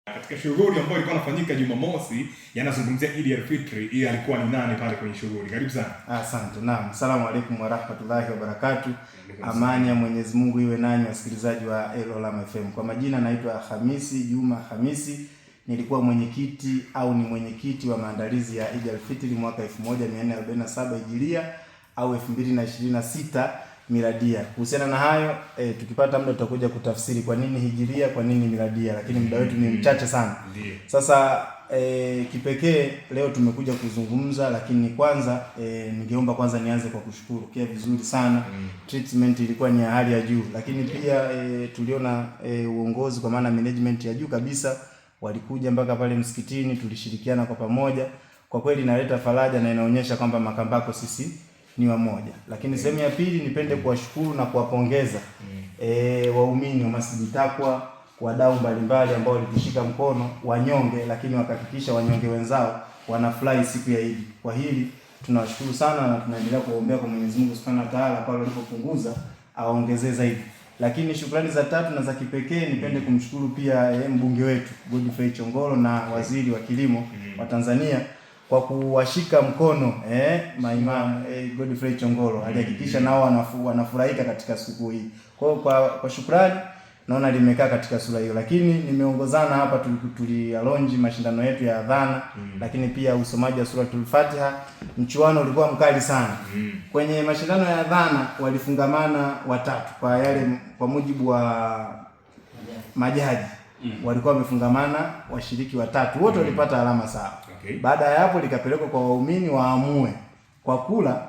Katika shughuli ambayo ilikuwa inafanyika Jumamosi yanazungumzia Eid al-Fitr, yeye alikuwa ni nani pale kwenye shughuli? Karibu sana. Asante. Naam. Asalamu alaykum wa rahmatullahi wa barakatuh. Amani ya Mwenyezi Mungu iwe nanyi wasikilizaji wa El Olam FM. Kwa majina naitwa Hamisi Juma Hamisi. Nilikuwa mwenyekiti wa maandalizi ya Eid al-Fitr mwaka 1447 Hijiria au 2026 Miladia. Kuhusiana na hayo tukipata muda tutakuja kutafsiri kwa nini Hijiria, kwa nini Miladia, lakini muda wetu ni mchache sana. Sasa kipekee leo tumekuja kuzungumza, lakini kwanza ningeomba kwanza nianze kwa kushukuru kia vizuri sana. Treatment ilikuwa ni ya hali ya juu, lakini pia tuliona uongozi kwa maana management ya juu kabisa walikuja mpaka pale msikitini, tulishirikiana kwa pamoja. Kwa kweli inaleta faraja na inaonyesha kwamba Makambako sisi ni wamoja. Lakini sehemu ya pili nipende kuwashukuru na kuwapongeza waumini wa Masjid Taqwa, wadau mbalimbali ambao walitushika mkono, wanyonge, lakini wakahakikisha wanyonge wenzao wanafurahi siku ya Eid. Kwa hili tunawashukuru sana na tunaendelea kuombea kwa Mwenyezi Mungu Subhanahu wa Ta'ala pale alipopunguza aongezee zaidi. Lakini shukrani za tatu na za kipekee nipende kumshukuru pia mbunge wetu Godfrey Chongolo na waziri wa kilimo wa Tanzania kwa kuwashika mkono maimamu Godfrey Chongolo alihakikisha nao wanafurahika katika siku hii. Kwa shukrani naona limekaa katika sura hiyo, lakini nimeongozana hapa tulialonji mashindano yetu ya adhana, lakini pia usomaji wa suratul Fatiha. Mchuano ulikuwa mkali sana. Kwenye mashindano ya adhana walifungamana watatu kwa mujibu wa majaji. Walikuwa wamefungamana washiriki watatu, wote walipata alama sawa. Baada ya hapo likapelekwa kwa waumini waamue kwa kula.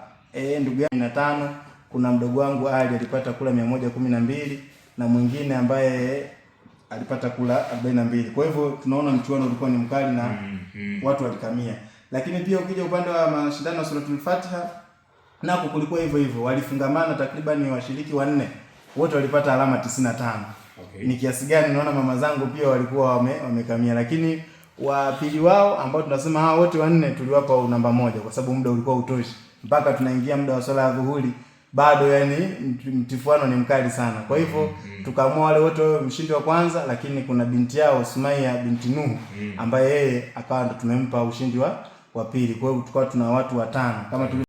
Ndugu yangu 5, kuna mdogo wangu Ali alipata kula 112 na mwingine ambaye alipata kula 42. Kwa hivyo tunaona mchuano ulikuwa ni mkali na watu walikamia. Lakini pia ukija upande wa mashindano ya suratul Fatiha nako kulikuwa hivyo hivyo, walifungamana takriban washiriki 4, wote walipata alama 95. Ni kiasi gani naona mama zangu pia walikuwa wamekamia, lakini wapili wao ambao tunasema hao wote 4 tuliwapa namba 1 kwa sababu muda ulikuwa utoshi mpaka tunaingia muda wa swala ya dhuhuri, bado yani mtifuano ni mkali sana. Kwa hivyo tukaamua wale wote mshindi wa kwanza, lakini kuna binti yao Sumaia binti Nuhu ambaye yeye akawa ndo tumempa ushindi wa pili. Kwa hivyo tulikuwa tuna watu 5 kama